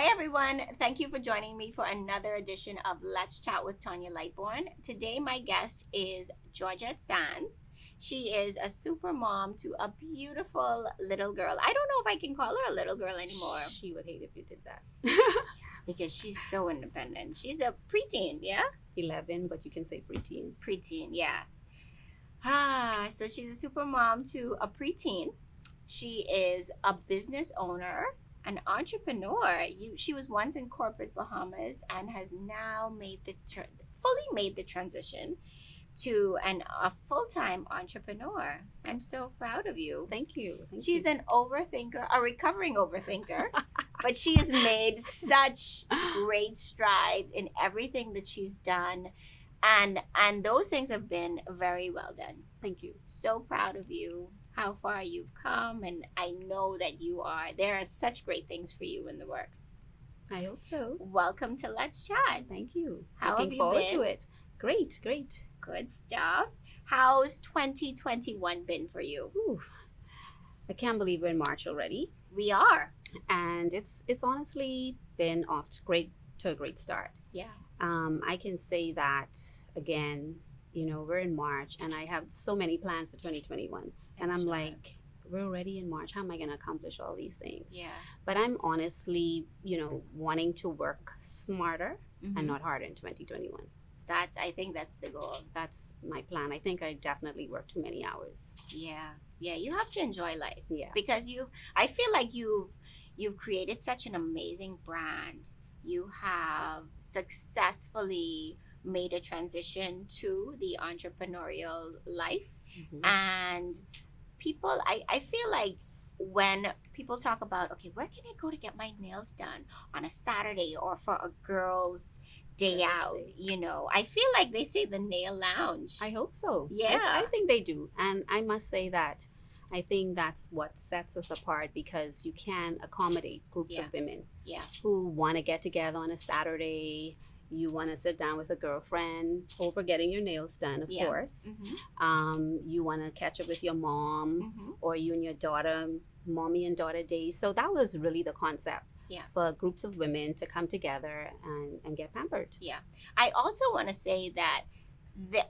Hi, everyone. Thank you for joining me for another edition of Let's Chat with Tonya Lightbourne. Today, my guest is Georgette Sands. She is a super mom to a beautiful little girl. I don't know if I can call her a little girl anymore. She would hate if you did that. Because she's so independent. She's a preteen, yeah? 11, but you can say preteen. Preteen, yeah. So she's a super mom to a preteen. She is a business owner, an entrepreneur. She was once in corporate Bahamas and has now fully made the transition to a full-time entrepreneur. I'm so proud of you. Thank you. She's an overthinker, a recovering overthinker, but she has made such great strides in everything that she's done. And those things have been very well done. Thank you. So proud of you, how far you've come, and I know that there are such great things for you in the works. I hope so. Welcome to Let's Chat. Thank you. How Looking have you forward been? to it. Great. Good stuff. How's 2021 been for you? Ooh, I can't believe we're in March already. We are. And it's honestly been off to a great start. Yeah. I can say that again, we're in March and I have so many plans for 2021. And I'm like, we're already in March. How am I going to accomplish all these things? Yeah. But I'm honestly, wanting to work smarter and not harder in 2021. I think that's the goal. That's my plan. I think I definitely work too many hours. Yeah. You have to enjoy life. Yeah. Because I feel like you've created such an amazing brand. You have successfully made a transition to the entrepreneurial life. And people, I feel like when people talk about, okay, where can I go to get my nails done on a Saturday or for a girl's day out, I feel like they say the nail lounge. I hope so. Yeah. I think they do. And I must say that I think that's what sets us apart, because you can accommodate groups of women who want to get together on a Saturday. You want to sit down with a girlfriend over getting your nails done, of course. You want to catch up with your mom, or you and your daughter, mommy and daughter days. So that was really the concept. For groups of women to come together and get pampered. Yeah. I also want to say that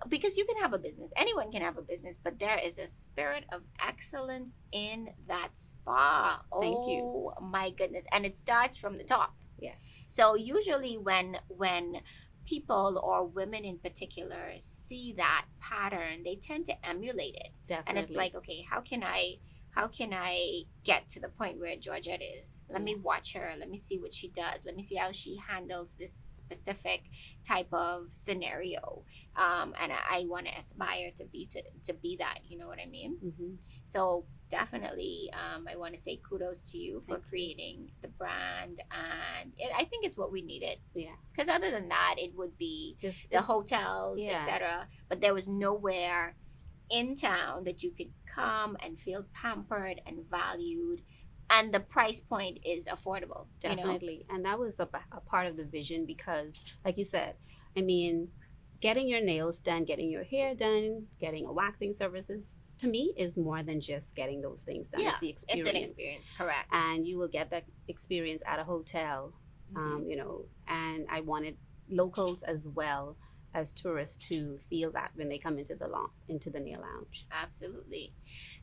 because you can have a business, anyone can have a business, but there is a spirit of excellence in that spa. Thank you. Oh my goodness. And it starts from the top. Yes. So usually when people, or women in particular, see that pattern, they tend to emulate it. Definitely. And it's like, okay, how can I get to the point where Georgette is? Let me watch her. Let me see what she does. Let me see how she handles this specific type of scenario. And I want to aspire to be that. You know what I mean? So definitely, I want to say kudos to you for creating the brand, and I think it's what we needed. Yeah. Because other than that, it would be the hotels, etc. But there was nowhere in town that you could come and feel pampered and valued, and the price point is affordable. Definitely. And that was a part of the vision, because like you said, I mean, getting your nails done, getting your hair done, getting a waxing services, to me, is more than just getting those things done. It's the experience. It's an experience, correct. And you will get that experience at a hotel, and I wanted locals as well as tourists to feel that when they come into the nail lounge. Absolutely.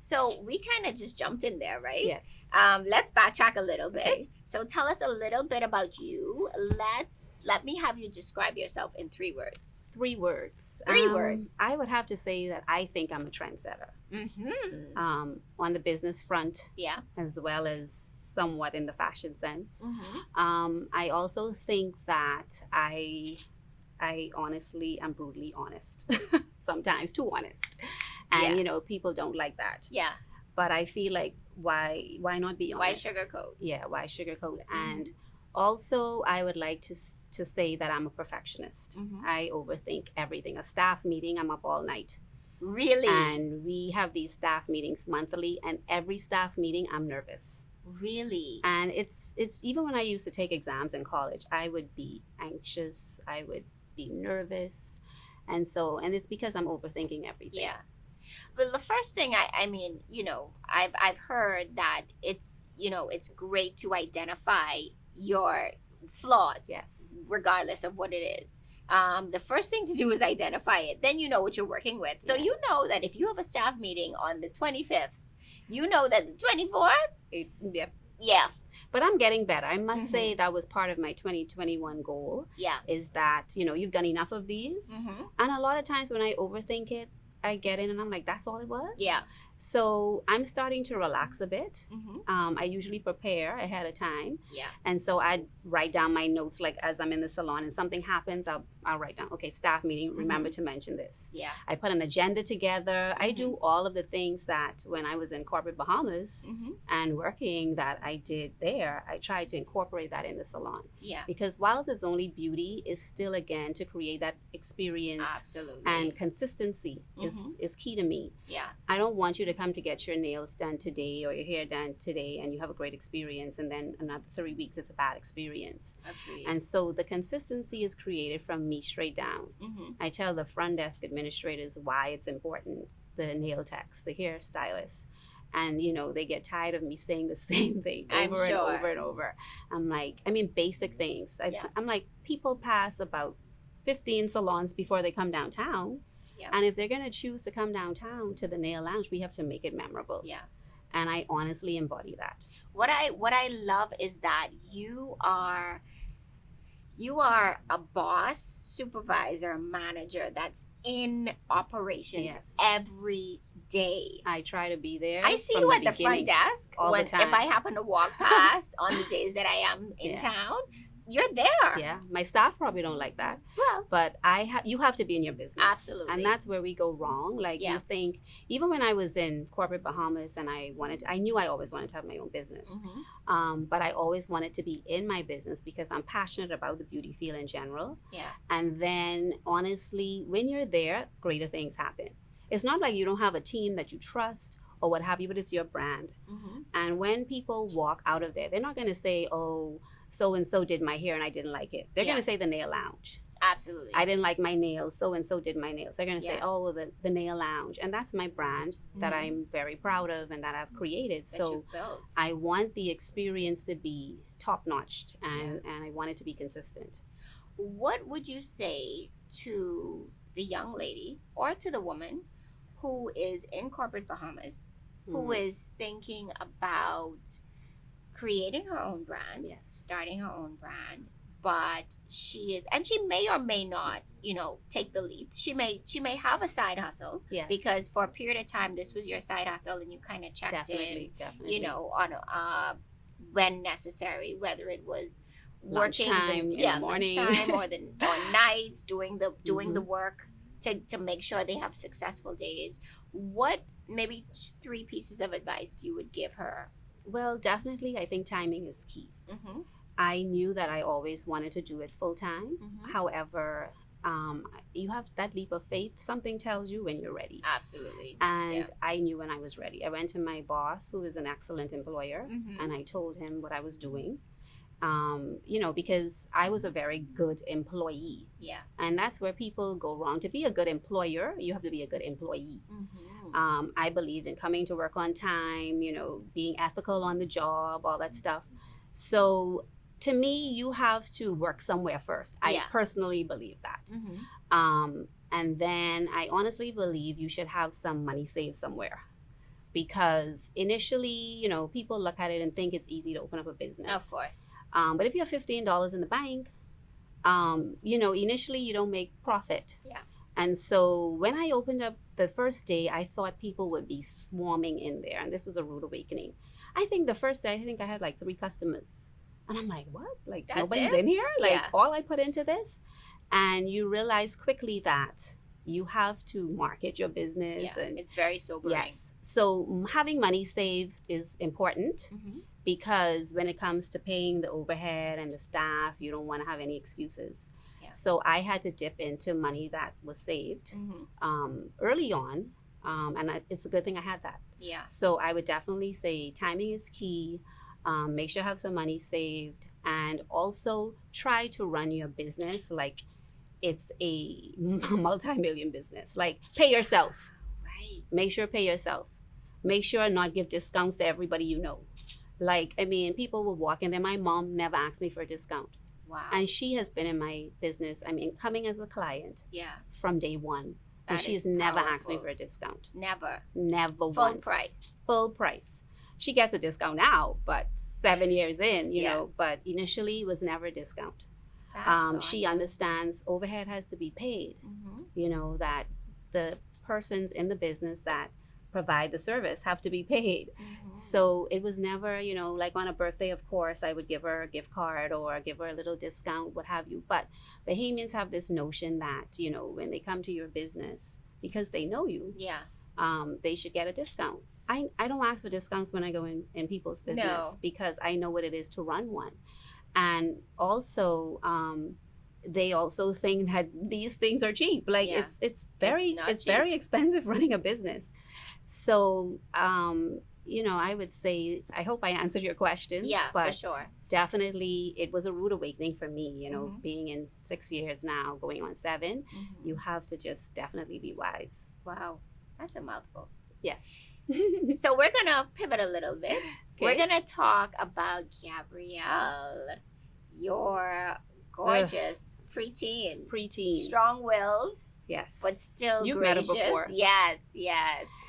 So we kind of just jumped in there, right? Yes. Let's backtrack a little bit. Okay. So tell us a little bit about you. Let me have you describe yourself in 3 words. 3 words. 3 words. I would have to say that I think I'm a trendsetter. On the business front, as well as somewhat in the fashion sense. I also think that I honestly am brutally honest, sometimes too honest, and people don't like that. But I feel like why not be honest? Why sugarcoat? Yeah, why sugarcoat? And also, I would like to say that I'm a perfectionist. I overthink everything. A staff meeting, I'm up all night. Really? And we have these staff meetings monthly, and every staff meeting, I'm nervous. Really? And it's even when I used to take exams in college, I would be anxious. I would be nervous, and it's because I'm overthinking everything. Well, the first thing I mean, I've heard that it's great to identify your flaws, Yes. regardless of what it is. The first thing to do is identify it. Then you know what you're working with. So you know that if you have a staff meeting on the 25th, you know that the 24th, yeah. But I'm getting better. I must say that was part of my 2021 goal. Yeah. Is that, you've done enough of these. And a lot of times when I overthink it, I get in and I'm like, that's all it was? Yeah. So I'm starting to relax a bit. I usually prepare ahead of time. Yeah. And so I write down my notes, like as I'm in the salon and something happens, I'll write down, okay, staff meeting, remember to mention this. Yeah. I put an agenda together. I do all of the things that when I was in corporate Bahamas and working that I did there, I tried to incorporate that in the salon. Yeah. Because whilst it's only beauty, is still, again, to create that experience. Absolutely. And consistency is key to me. Yeah. I don't want you to come to get your nails done today or your hair done today and you have a great experience and then another 3 weeks it's a bad experience. Agreed. And so the consistency is created from me straight down. I tell the front desk administrators why it's important, the nail techs, the hair stylists. And, they get tired of me saying the same thing over and over and over. I'm like, basic things. I'm like, people pass about 15 salons before they come downtown. Yeah. And if they're going to choose to come downtown to the nail lounge, we have to make it memorable. Yeah. And I honestly embody that. What I love is that you are a boss, supervisor, manager that's in operations every day. I try to be there. I see you at the front desk all the time. If I happen to walk past on the days that I am in town. You're there. Yeah, my staff probably don't like that. Well, but you have to be in your business. Absolutely. And that's where we go wrong. Like you think, even when I was in corporate Bahamas and I knew I always wanted to have my own business. But I always wanted to be in my business because I'm passionate about the beauty field in general. Yeah. And then honestly, when you're there, greater things happen. It's not like you don't have a team that you trust or what have you, but it's your brand. And when people walk out of there, they're not going to say, oh, so-and-so did my hair and I didn't like it. They're going to say the nail lounge. Absolutely. I didn't like my nails, so-and-so did my nails. They're going to say, oh, the nail lounge. And that's my brand that I'm very proud of and that I've created. So I want the experience to be top-notched and I want it to be consistent. What would you say to the young lady or to the woman who is in corporate Bahamas, who is thinking about creating her own brand, starting her own brand, but she may or may not, take the leap. She may have a side hustle because for a period of time this was your side hustle and you kind of checked in, on when necessary, whether it was working in the morning, lunchtime or nights, doing the work to make sure they have successful days. What maybe 3 pieces of advice you would give her? Well, definitely, I think timing is key. I knew that I always wanted to do it full time. However, you have that leap of faith. Something tells you when you're ready. Absolutely. And I knew when I was ready. I went to my boss, who is an excellent employer, and I told him what I was doing. Because I was a very good employee. Yeah. And that's where people go wrong. To be a good employer, you have to be a good employee. I believed in coming to work on time, being ethical on the job, all that stuff. So to me, you have to work somewhere first. I personally believe that. And then I honestly believe you should have some money saved somewhere. Because initially, people look at it and think it's easy to open up a business. Of course. But if you have $15 in the bank, initially you don't make profit. Yeah. And so when I opened up the first day, I thought people would be swarming in there. And this was a rude awakening. I think the first day, I had like 3 customers. And I'm like, what? Like, that's nobody's in here? Like, all I put into this? And you realize quickly that you have to market your business. Yeah, and it's very sobering. Yes. So having money saved is important. Because when it comes to paying the overhead and the staff, you don't want to have any excuses. Yeah. So I had to dip into money that was saved early on. And it's a good thing I had that. Yeah. So I would definitely say timing is key. Make sure you have some money saved. And also try to run your business like it's a multi-million business. Like, pay yourself. Right. Make sure pay yourself. Make sure not give discounts to everybody you know. Like, people will walk in there. My mom never asked me for a discount. Wow. And she has been in my business, I mean, coming as a client from day one. And she's never asked me for a discount. Never once. Full price. Full price. She gets a discount now, but 7 years in, you know, but initially it was never a discount. Awesome. She understands overhead has to be paid, you know, that the persons in the business that provide the service have to be paid. So it was never, you know, like on a birthday, of course, I would give her a gift card or give her a little discount, what have you. But Bahamians have this notion that, you know, when they come to your business, because they know you, they should get a discount. I don't ask for discounts when I go in people's business because I know what it is to run one. And also, they also think that these things are cheap. Like it's very expensive running a business. So, you know, I would say, I hope I answered your questions. Yeah, but for sure. Definitely, it was a rude awakening for me, you know, being in 6 years now, going on 7. You have to just definitely be wise. Wow, that's a mouthful. Yes. So we're going to pivot a little bit. Okay. We're going to talk about Gabrielle, your gorgeous preteen. Strong-willed. Yes. But still You've gracious. Met her before. Yes.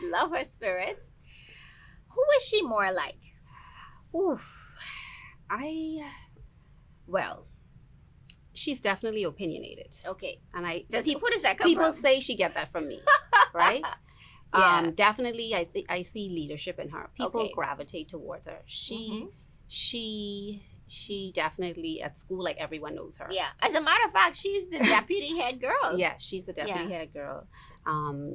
Love her spirit. Who is she more like? Oof. Well, she's definitely opinionated. Okay. And who does that come from? People say she get that from me, right? Definitely, I see leadership in her. People gravitate towards her. She definitely at school, like everyone knows her. Yeah. As a matter of fact, she's the deputy head girl. Yeah, she's the deputy head girl.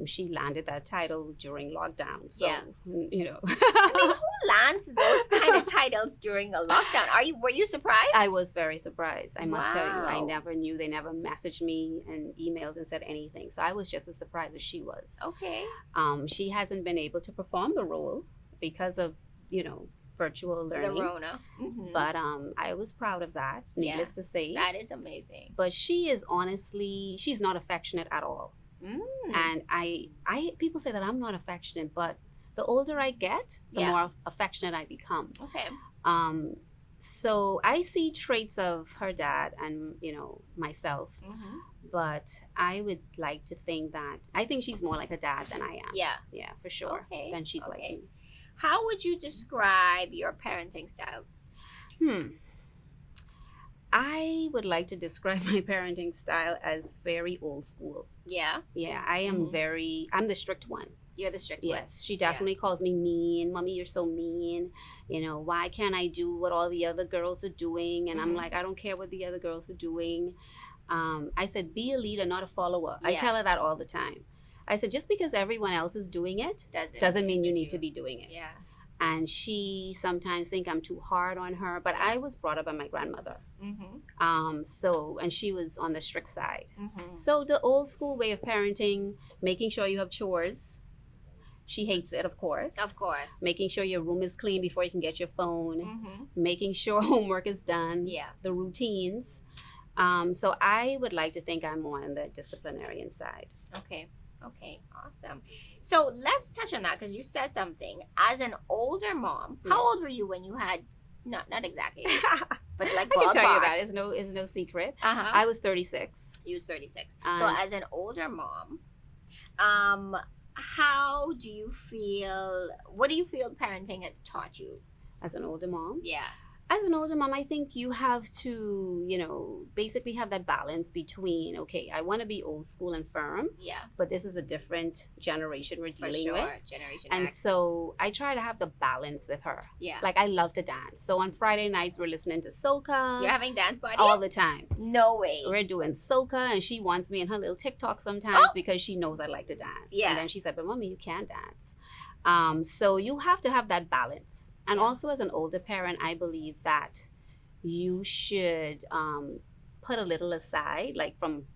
She landed that title during lockdown. So, you know. I mean, who lands those kind of titles during a lockdown? Were you surprised? I was very surprised. I must tell you. I never knew. They never messaged me and emailed and said anything. So I was just as surprised as she was. Okay. She hasn't been able to perform the role because of, you know, virtual learning. The Rona. But I was proud of that, needless to say. That is amazing. But she is honestly, she's not affectionate at all. And I people say that I'm not affectionate, but the older I get, the more affectionate I become. Okay. So I see traits of her dad and, you know, myself. But I would like to think that, I think she's more like a dad than I am. Yeah. Yeah, for sure. Okay. Than she's like me. How would you describe your parenting style? I would like to describe my parenting style as very old school. Yeah? Yeah, I am I'm the strict one. You're the strict one. Yes, she definitely calls me mean. Mommy, you're so mean. You know, why can't I do what all the other girls are doing? And I'm like, I don't care what the other girls are doing. I said, be a leader, not a follower. I tell her that all the time. I said, just because everyone else is doing it doesn't mean you need to be doing it. Yeah. And she sometimes think I'm too hard on her, but I was brought up by my grandmother. And she was on the strict side. So the old school way of parenting, making sure you have chores. She hates it, of course. Of course. Making sure your room is clean before you can get your phone. Making sure homework is done. Yeah. The routines. So I would like to think I'm more on the disciplinarian side. Okay, awesome. So let's touch on that because you said something. As an older mom, how old were you when you had, not exactly, but like ballpark? I can tell you that. It's no secret. I was 36. You was 36. So as an older mom, how do you feel, what do you feel parenting has taught you? As an older mom? Yeah. As an older mom, I think you have to, you know, basically have that balance between, okay, I want to be old school and firm. Yeah. But this is a different generation we're dealing with. Generation and X. So I try to have the balance with her. Yeah. Like I love to dance. So on Friday nights, we're listening to soca. You're having dance parties? All the time. No way. We're doing soca and she wants me in her little TikTok sometimes because she knows I like to dance. Yeah. And then she said, but mommy, you can't dance. So you have to have that balance. And also as an older parent, I believe that you should put a little aside, like from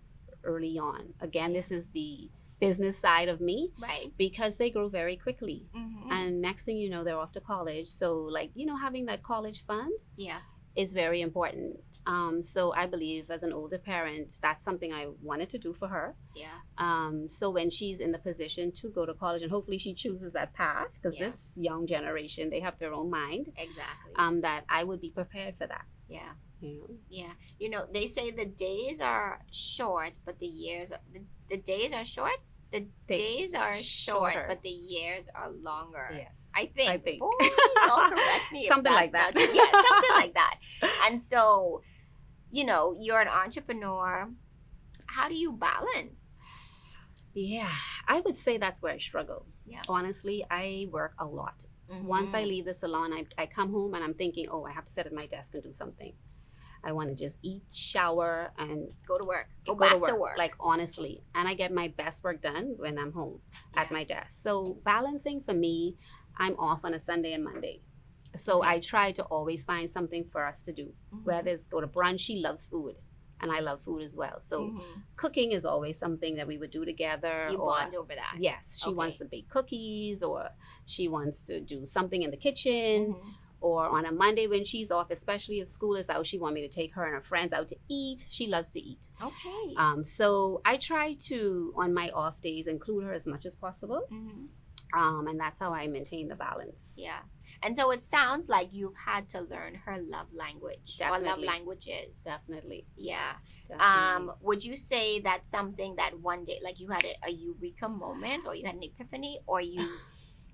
early on. Again, this is the business side of me. Right. Because they grow very quickly. And next thing you know, they're off to college. So like, you know, having that college fund. Yeah. is very important. So I believe as an older parent, that's something I wanted to do for her. So when she's in the position to go to college, and hopefully she chooses that path, because this young generation, they have their own mind. Exactly. That I would be prepared for that. You know, they say the days are short, but the years the days are short. The days are short, but the years are longer. Yes, I think. Boy, y'all correct me. Something like that. Something like that. And so, you know, you're an entrepreneur. How do you balance? Yeah, I would say that's where I struggle. Honestly, I work a lot. Once I leave the salon, I come home and I'm thinking, oh, I have to sit at my desk and do something. I want to just eat, shower, and go to work. Go back to work. Like, honestly. And I get my best work done when I'm home at my desk. So balancing for me, I'm off on a Sunday and Monday. So I try to always find something for us to do. Whether it's go to brunch, she loves food. And I love food as well. So cooking is always something that we would do together. You bond over that. Yes. She wants to bake cookies, or she wants to do something in the kitchen. Or on a Monday when she's off, especially if school is out, she wants me to take her and her friends out to eat. She loves to eat. So I try to, on my off days, include her as much as possible. And that's how I maintain the balance. And so it sounds like you've had to learn her love language. Definitely. Or love languages. Definitely. Definitely. Would you say that's something that one day, like you had a eureka moment, or you had an epiphany, or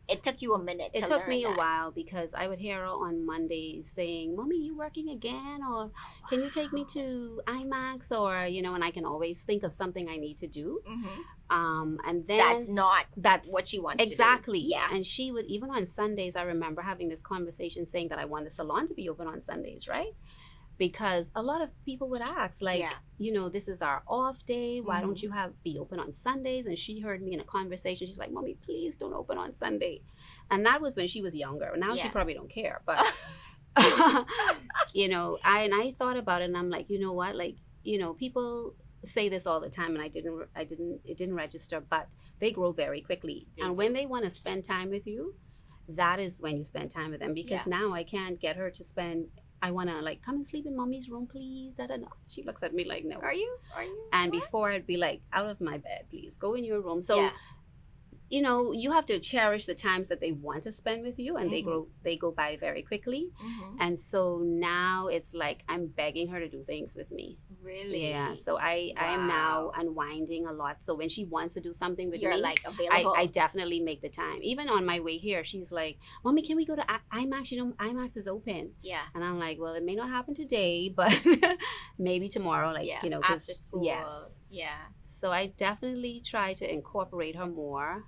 it took you a minute to learn? It took me a while, because I would hear her on Mondays saying, Mommy, you working again? Or can you take me to IMAX? Or, you know, and I can always think of something I need to do. And then that's what she wants exactly to do. And she would, even on Sundays, I remember having this conversation saying that I want the salon to be open on Sundays, right? Because a lot of people would ask, like, you know, this is our off day. Why don't you be open on Sundays? And she heard me in a conversation. She's like, Mommy, please don't open on Sunday. And that was when she was younger. Now she probably don't care. But, you know, I thought about it, and I'm like, you know what? Like, you know, people say this all the time, and it didn't register, but they grow very quickly. When they want to spend time with you, that is when you spend time with them. Because now I can't get her to spend, I want to, like, come and sleep in Mommy's room, please. She looks at me like, no. Are you? And before, I'd be like, out of my bed, please. Go in your room. So, you know, you have to cherish the times that they want to spend with you, and they go by very quickly. And so now it's like I'm begging her to do things with me. Really? Yeah. So I am now unwinding a lot. So when she wants to do something with You're me, like available. I definitely make the time. Even on my way here, she's like, Mommy, can we go to IMAX? You know, IMAX is open. And I'm like, well, it may not happen today, but maybe tomorrow. Like, you know, after school. So I definitely try to incorporate her more.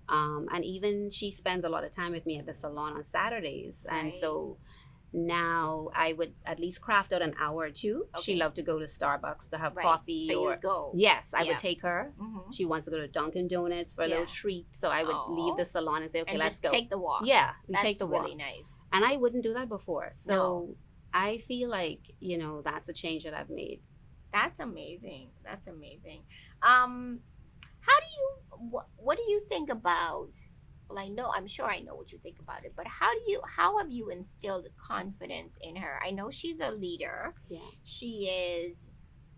And even she spends a lot of time with me at the salon on Saturdays. And so now I would at least craft out an hour or two. She loved to go to Starbucks to have coffee. So you would go. Yes, I would take her. She wants to go to Dunkin' Donuts for a little treat. So I would leave the salon and say, okay, let's go. Take the walk. Yeah, we take the walk. That's really nice. And I wouldn't do that before. So I feel like, you know, that's a change that I've made. That's amazing. What do you think about, well, I'm sure I know what you think about it, but how have you instilled confidence in her? I know she's a leader. She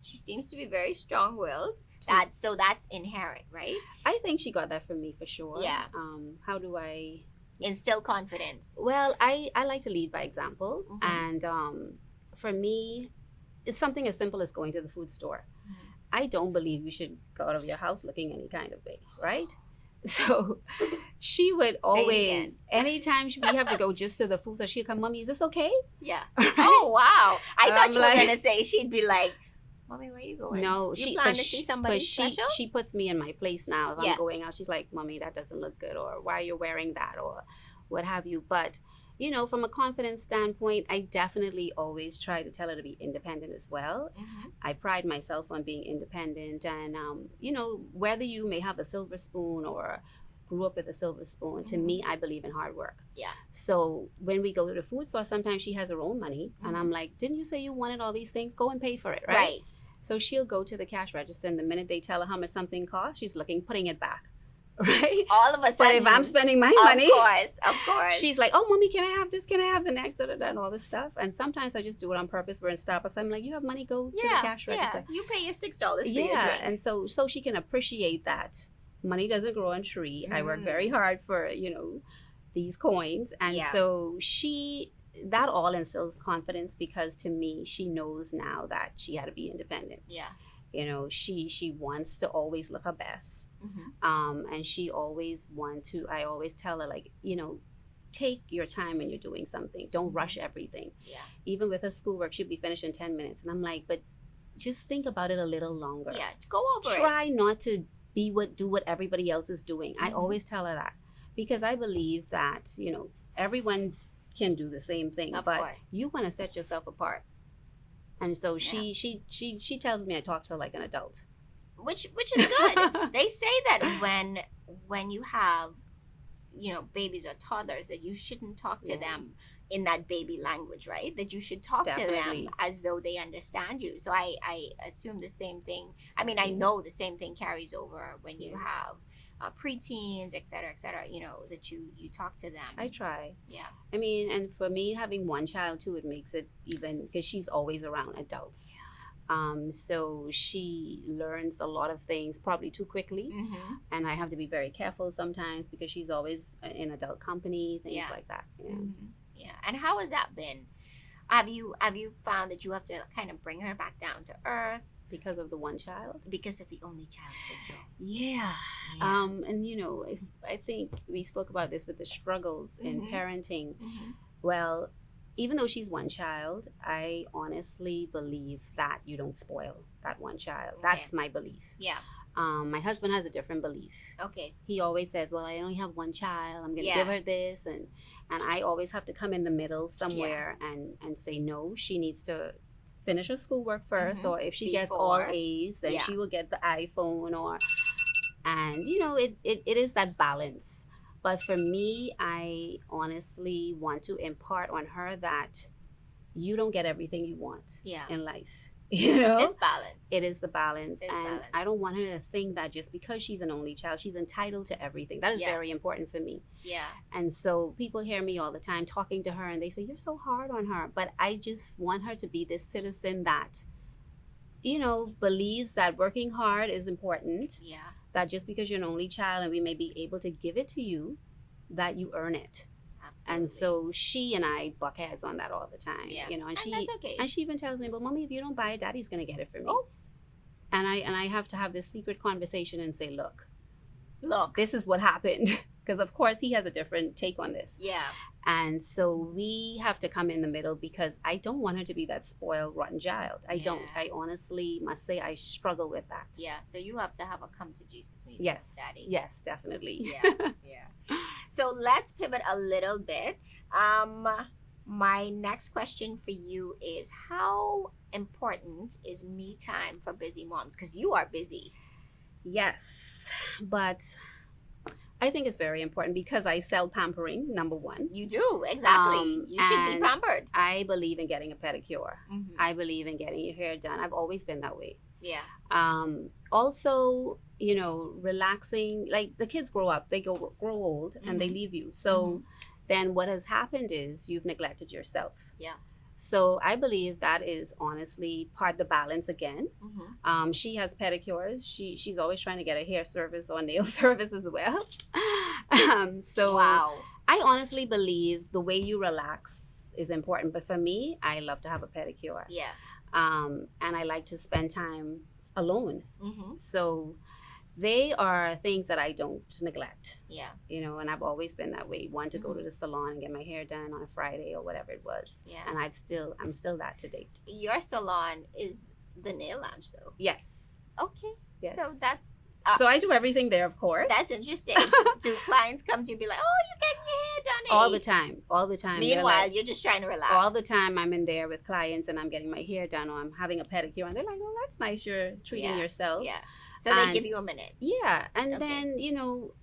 seems to be very strong-willed. That's inherent, right? I think she got that from me for sure. How do I instill confidence? Well, I like to lead by example. And for me, it's something as simple as going to the food store. I don't believe you should go out of your house looking any kind of way, right? So she would always, anytime we have to go just to the food store, she'd come, Mommy, is this okay? Right? Oh, wow. I thought you were going to say, she'd be like, Mommy, where are you going? No, you plan to see somebody special? She puts me in my place now. If I'm going out, she's like, Mommy, that doesn't look good, or why are you wearing that, or what have you. But you know, from a confidence standpoint, I definitely always try to tell her to be independent as well. I pride myself on being independent. And, you know, whether you may have a silver spoon or grew up with a silver spoon, to me, I believe in hard work. So when we go to the food store, sometimes she has her own money. And I'm like, didn't you say you wanted all these things? Go and pay for it, right? So she'll go to the cash register, and the minute they tell her how much something costs, she's putting it back. right? All of a sudden. But if I'm spending my money, of course, she's like, oh, mommy, can I have this? Can I have the next? And all this stuff. And sometimes I just do it on purpose. We're in Starbucks. I'm like, you have money, go to the cash register. You pay your $6 for your drink. And so she can appreciate that money doesn't grow on a tree. I work very hard for, these coins. And so that all instills confidence, because to me, she knows now that she had to be independent. She wants to always look her best. And she always I always tell her, like, take your time when you're doing something. Don't rush everything. Even with her schoolwork, she'll be finished in 10 minutes. And I'm like, but just think about it a little longer. Go over it. Try not to do what everybody else is doing. I always tell her that, because I believe that, everyone can do the same thing, but you want to set yourself apart. And so she tells me I talk to her like an adult, which is good. They say that when you have babies or toddlers, that you shouldn't talk to them in that baby language, right? That you should talk to them as though they understand you. So I assume the same thing. I mean, I know the same thing carries over when you have preteens, et cetera, that you talk to them. I try. I mean, and for me, having one child too, it makes it even, because she's always around adults. So she learns a lot of things probably too quickly. And I have to be very careful sometimes, because she's always in adult company, things like that. And how has that been? Have you found that you have to kind of bring her back down to earth? Because of the one child? Because of the only child syndrome. And I think we spoke about this with the struggles in parenting. Well, even though she's one child, I honestly believe that you don't spoil that one child. That's my belief. My husband has a different belief. He always says, well, I only have one child. I'm going to give her this. And I always have to come in the middle somewhere and say, no, she needs to finish her schoolwork first. Or if she gets all A's, then she will get the iPhone. And it is that balance. But for me, I honestly want to impart on her that you don't get everything you want in life. It's balance. It is the balance. And I don't want her to think that just because she's an only child, she's entitled to everything. That is very important for me. And so people hear me all the time talking to her, and they say, you're so hard on her. But I just want her to be this citizen that, believes that working hard is important. That just because you're an only child and we may be able to give it to you, that you earn it. And so she and I buck heads on that all the time. And that's okay. And she even tells me, well, mommy, if you don't buy it, daddy's going to get it for me. And I have to have this secret conversation and say, look, this is what happened. Because of course he has a different take on this. And so we have to come in the middle, because I don't want her to be that spoiled, rotten child. I don't. I honestly must say I struggle with that. So you have to have a come to Jesus meeting with daddy. Yes, definitely. So let's pivot a little bit. My next question for you is, how important is me time for busy moms? Because you are busy. Yes, but I think it's very important, because I sell pampering, number one. You do, exactly. You should be pampered. I believe in getting a pedicure. I believe in getting your hair done. I've always been that way. Also, relaxing. Like, the kids grow up, they grow old, and they leave you. So then what has happened is you've neglected yourself. So I believe that is honestly part of the balance again. She has pedicures. She's always trying to get a hair service or nail service as well. I honestly believe the way you relax is important. But for me, I love to have a pedicure. And I like to spend time alone. So they are things that I don't neglect. And I've always been that way. Want to go to the salon and get my hair done on a Friday or whatever it was. And I'm still that to date. Your salon is the nail lounge, though. Yes. Okay. Yes. So that's. So I do everything there, of course. That's interesting. Do clients come to you and be like, "Oh, you're getting your hair done?" All the time. Meanwhile, you're just trying to relax. All the time, I'm in there with clients and I'm getting my hair done, or I'm having a pedicure, and they're like, "Oh, that's nice. You're treating yourself." So they give you a minute. And then,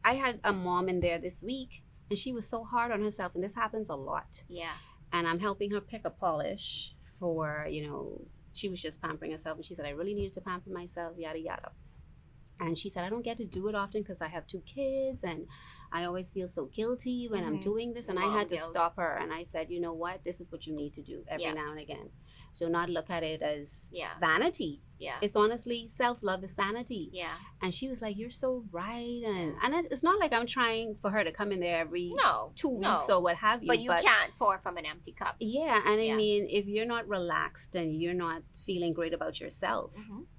I had a mom in there this week, and she was so hard on herself, and this happens a lot. And I'm helping her pick a polish for, she was just pampering herself, and she said, I really needed to pamper myself, yada, yada. And she said, I don't get to do it often because I have 2 kids and I always feel so guilty when I'm doing this. And I had to stop her. And I said, you know what? This is what you need to do every now and again. So not look at it as vanity. Yeah. It's honestly, self-love is sanity. Yeah. And she was like, you're so right. And it's not like I'm trying for her to come in there every 2 weeks or what have you. But you can't pour from an empty cup. Yeah. And I mean, if you're not relaxed and you're not feeling great about yourself,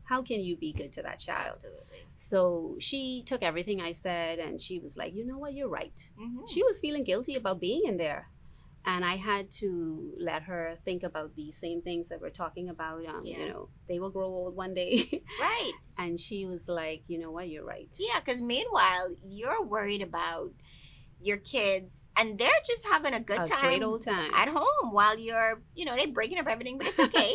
how can you be good to that child? Absolutely. So she took everything I said and she was like, you know what, you're right. She was feeling guilty about being in there. And I had to let her think about these same things that we're talking about. You know, they will grow old one day. Right. And she was like, you know what, you're right. Yeah, because meanwhile, you're worried about your kids and they're just having a good time, great old time at home while you're, you know, they're breaking up everything, but it's okay.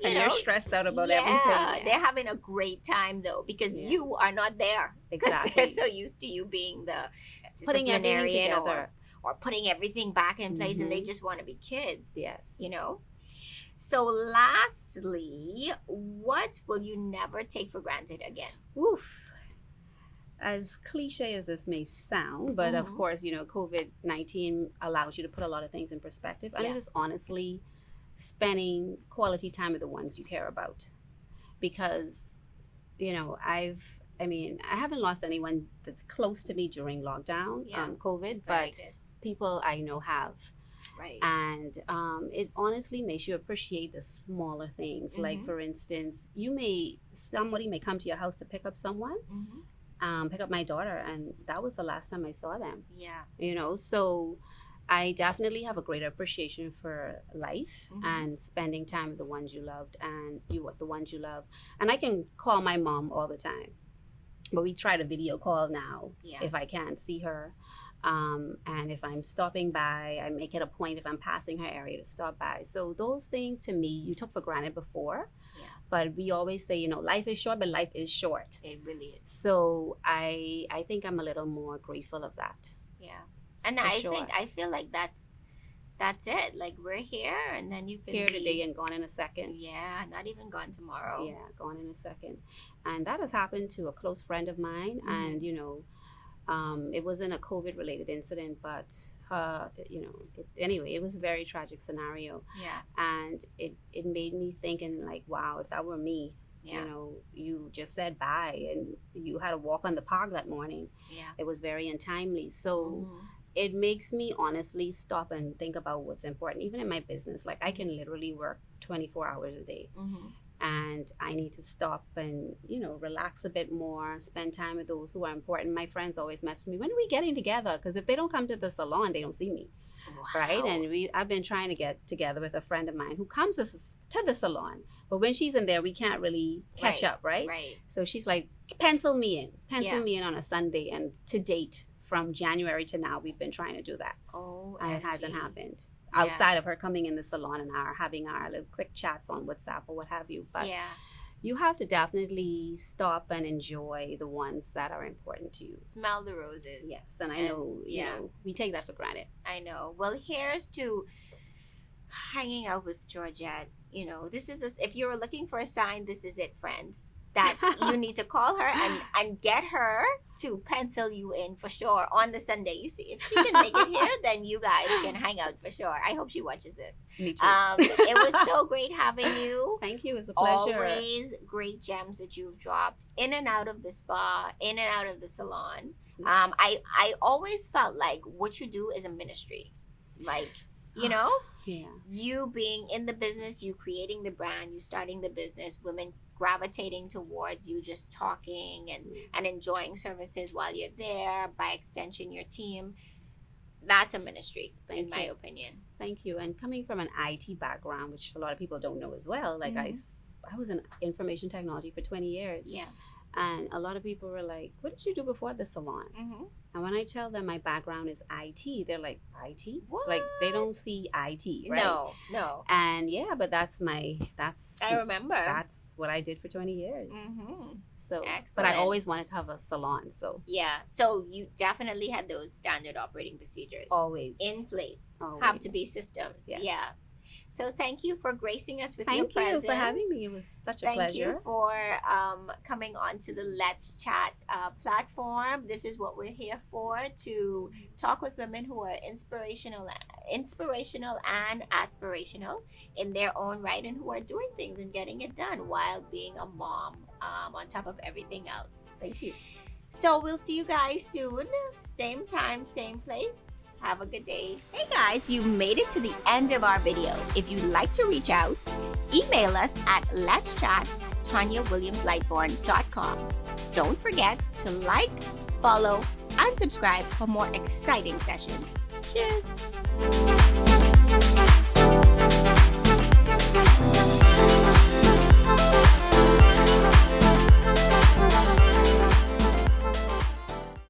And they're stressed out about everything. Yeah, they're having a great time though because you are not there. Exactly. They're so used to you being the putting everything together or putting everything back in place, and they just want to be kids. Yes, you know. So lastly, what will you never take for granted again? Oof. As cliche as this may sound, but of course, you know, COVID-19 allows you to put a lot of things in perspective. And it is honestly spending quality time with the ones you care about. Because, you know, I haven't lost anyone that's close to me during lockdown, COVID, but people I know have. Right. And it honestly makes you appreciate the smaller things. Like, for instance, somebody may come to your house to pick up someone. Pick up my daughter, and that was the last time I saw them. Yeah. You know, so I definitely have a greater appreciation for life and spending time with the ones you loved and the ones you love. And I can call my mom all the time, but we try to video call now if I can't see her. And if I'm stopping by, I make it a point if I'm passing her area to stop by. So those things to me, you took for granted before. But we always say, you know, life is short, but life is short. It really is. So I think I'm a little more grateful of that. Yeah. And I feel like that's it. Like, we're here, and then you can here today and gone in a second. Yeah, not even gone tomorrow. Yeah, gone in a second. And that has happened to a close friend of mine. And, you know, it wasn't a COVID-related incident, but you know, anyway, it was a very tragic scenario. Yeah. And it made me thinking, like, wow, if that were me, you know, you just said bye and you had to walk on the park that morning. Yeah. It was very untimely. So it makes me honestly stop and think about what's important. Even in my business, like, I can literally work 24 hours a day. And I need to stop and, you know, relax a bit more, spend time with those who are important. My friends always message me, when are we getting together? Because if they don't come to the salon, they don't see me. Wow. Right? And I've been trying to get together with a friend of mine who comes to the salon. But when she's in there, we can't really catch up, right? Right. So she's like, pencil me in on a Sunday. And to date, from January to now, we've been trying to do that. Oh, and it hasn't happened. Outside of her coming in the salon and having our little quick chats on WhatsApp or what have you. But you have to definitely stop and enjoy the ones that are important to you. Smell the roses. Yes, and I know, you know, we take that for granted. I know. Well, here's to hanging out with Georgette. You know, this is if you were looking for a sign, this is it, friend. That you need to call her and get her to pencil you in for sure on the Sunday. You see, if she can make it here, then you guys can hang out for sure. I hope she watches this. Me too. It was so great having you. Thank you. It was a pleasure. Always great gems that you've dropped in and out of the spa, in and out of the salon. Yes. I always felt like what you do is a ministry. Like, you know, you being in the business, you creating the brand, you starting the business, women gravitating towards you, just talking and enjoying services while you're there, by extension your team. That's a ministry, in my opinion. Thank you. And coming from an IT background, which a lot of people don't know as well, like I was in information technology for 20 years. Yeah. And a lot of people were like, what did you do before the salon? And when I tell them my background is IT, they're like, IT? What? Like, they don't see IT, right? No. And I remember. That's what I did for 20 years. So, excellent. But I always wanted to have a salon, so. Yeah, so you definitely had those standard operating procedures. Always. In place. Always. Have to be systems. Yes. Yeah. So thank you for gracing us with your presence. Thank you for having me. It was such a pleasure. Thank you for coming onto the Let's Chat platform. This is what we're here for, to talk with women who are inspirational and aspirational in their own right, and who are doing things and getting it done while being a mom, on top of everything else. Thank you. So we'll see you guys soon. Same time, same place. Have a good day. Hey guys, you've made it to the end of our video. If you'd like to reach out, email us at letschat@TonyaWilliamsLightbourne.com. Don't forget to like, follow, and subscribe for more exciting sessions. Cheers.